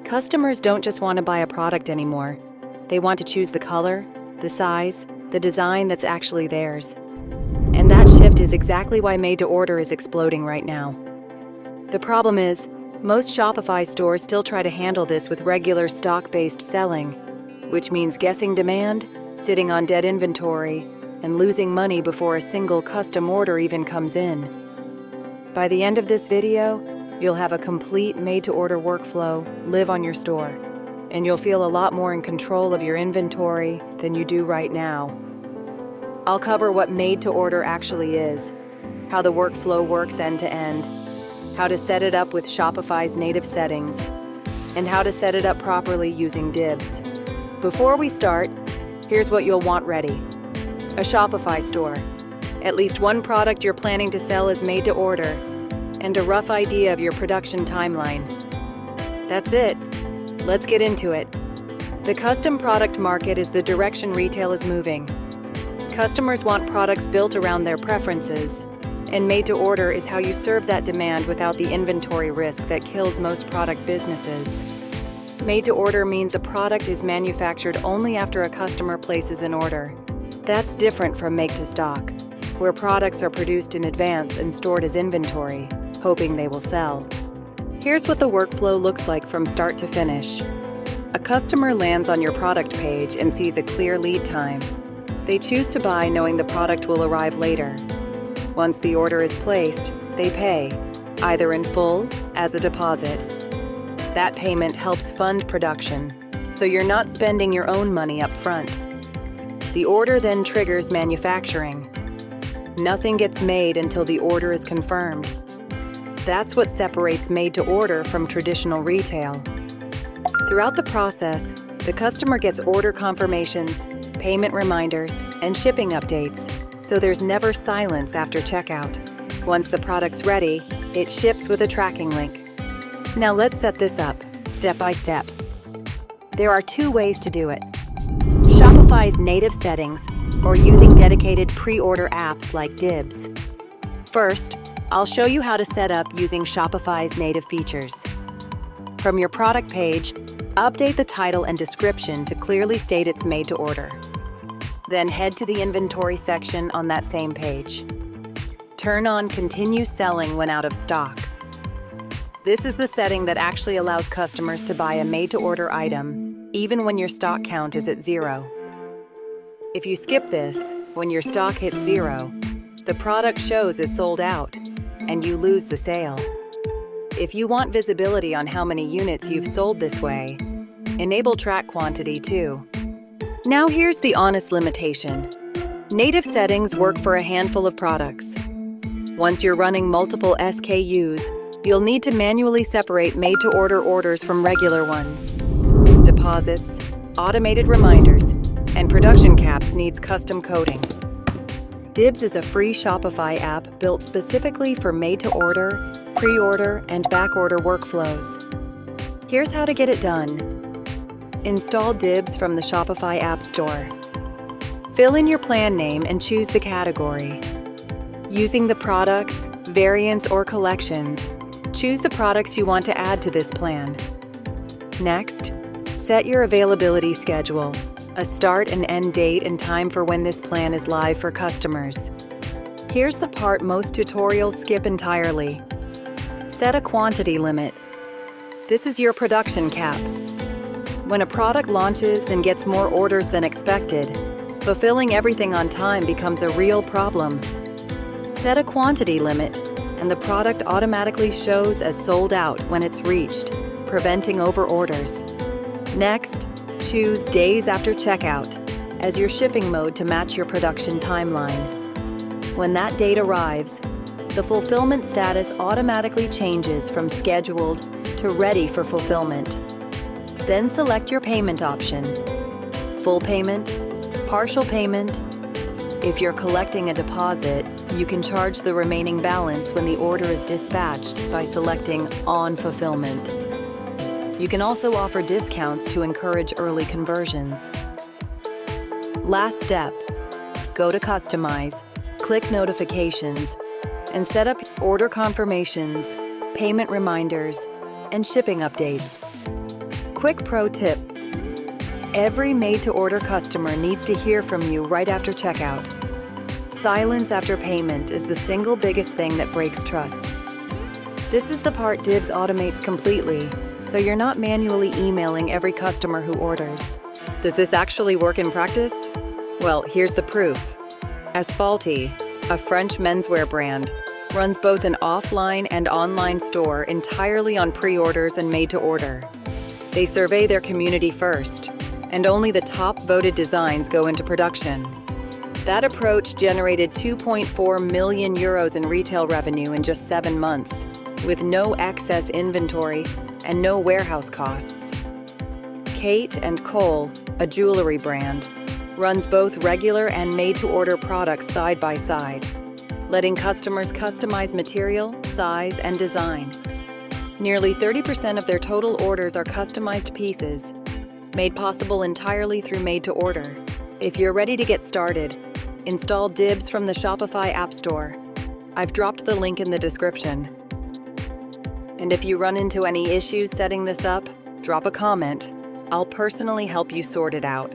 Customers don't just want to buy a product anymore. They want to choose the color, the size, the design that's actually theirs. And that shift is exactly why made-to-order is exploding right now. The problem is, most Shopify stores still try to handle this with regular stock-based selling, which means guessing demand, sitting on dead inventory, and losing money before a single custom order even comes in. By the end of this video, you'll have a complete made-to-order workflow live on your store, and you'll feel a lot more in control of your inventory than you do right now. I'll cover what made-to-order actually is, how the workflow works end-to-end, how to set it up with Shopify's native settings, and how to set it up properly using Dibs. Before we start, here's what you'll want ready. A Shopify store. At least one product you're planning to sell is made to order, and a rough idea of your production timeline. That's it. Let's get into it. The custom product market is the direction retail is moving. Customers want products built around their preferences, and made to order is how you serve that demand without the inventory risk that kills most product businesses. Made to order means a product is manufactured only after a customer places an order. That's different from make to stock, where products are produced in advance and stored as inventory, hoping they will sell. Here's what the workflow looks like from start to finish. A customer lands on your product page and sees a clear lead time. They choose to buy knowing the product will arrive later. Once the order is placed, they pay, either in full, as a deposit. That payment helps fund production, so you're not spending your own money up front. The order then triggers manufacturing. Nothing gets made until the order is confirmed. That's what separates made-to-order from traditional retail. Throughout the process, the customer gets order confirmations, payment reminders, and shipping updates, so there's never silence after checkout. Once the product's ready, it ships with a tracking link. Now let's set this up, step by step. There are two ways to do it. Shopify's native settings, or using dedicated pre-order apps like Dibs. First, I'll show you how to set up using Shopify's native features. From your product page, update the title and description to clearly state it's made to order. Then head to the inventory section on that same page. Turn on Continue Selling when out of stock. This is the setting that actually allows customers to buy a made-to-order item, even when your stock count is at 0. If you skip this, when your stock hits 0, the product shows as sold out, and you lose the sale. If you want visibility on how many units you've sold this way, enable track quantity too. Now here's the honest limitation. Native settings work for a handful of products. Once you're running multiple SKUs, you'll need to manually separate made-to-order orders from regular ones. Deposits, automated reminders, and production caps needs custom coding. Dibs is a free Shopify app built specifically for made-to-order, pre-order, and backorder workflows. Here's how to get it done. Install Dibs from the Shopify App Store. Fill in your plan name and choose the category. Using the products, variants, or collections, choose the products you want to add to this plan. Next, set your availability schedule, a start and end date and time for when this plan is live for customers. Here's the part most tutorials skip entirely. Set a quantity limit. This is your production cap. When a product launches and gets more orders than expected, fulfilling everything on time becomes a real problem. Set a quantity limit, and the product automatically shows as sold out when it's reached, preventing overorders. Next, choose days after checkout as your shipping mode to match your production timeline. When that date arrives, the fulfillment status automatically changes from scheduled to ready for fulfillment. Then select your payment option: full payment, partial payment. If you're collecting a deposit, you can charge the remaining balance when the order is dispatched by selecting On Fulfillment. You can also offer discounts to encourage early conversions. Last step, go to Customize, click Notifications, and set up order confirmations, payment reminders, and shipping updates. Quick pro tip. Every made-to-order customer needs to hear from you right after checkout. Silence after payment is the single biggest thing that breaks trust. This is the part Dibs automates completely, so you're not manually emailing every customer who orders. Does this actually work in practice? Well, here's the proof. Asfalty, a French menswear brand, runs both an offline and online store entirely on pre-orders and made-to-order. They survey their community first, and only the top voted designs go into production. That approach generated 2.4 million euros in retail revenue in just 7 months, with no excess inventory and no warehouse costs. Kate & Cole, a jewelry brand, runs both regular and made-to-order products side by side, letting customers customize material, size, and design. Nearly 30% of their total orders are customized pieces, made possible entirely through made-to-order. If you're ready to get started, install Dibs from the Shopify App Store. I've dropped the link in the description. And if you run into any issues setting this up, drop a comment. I'll personally help you sort it out.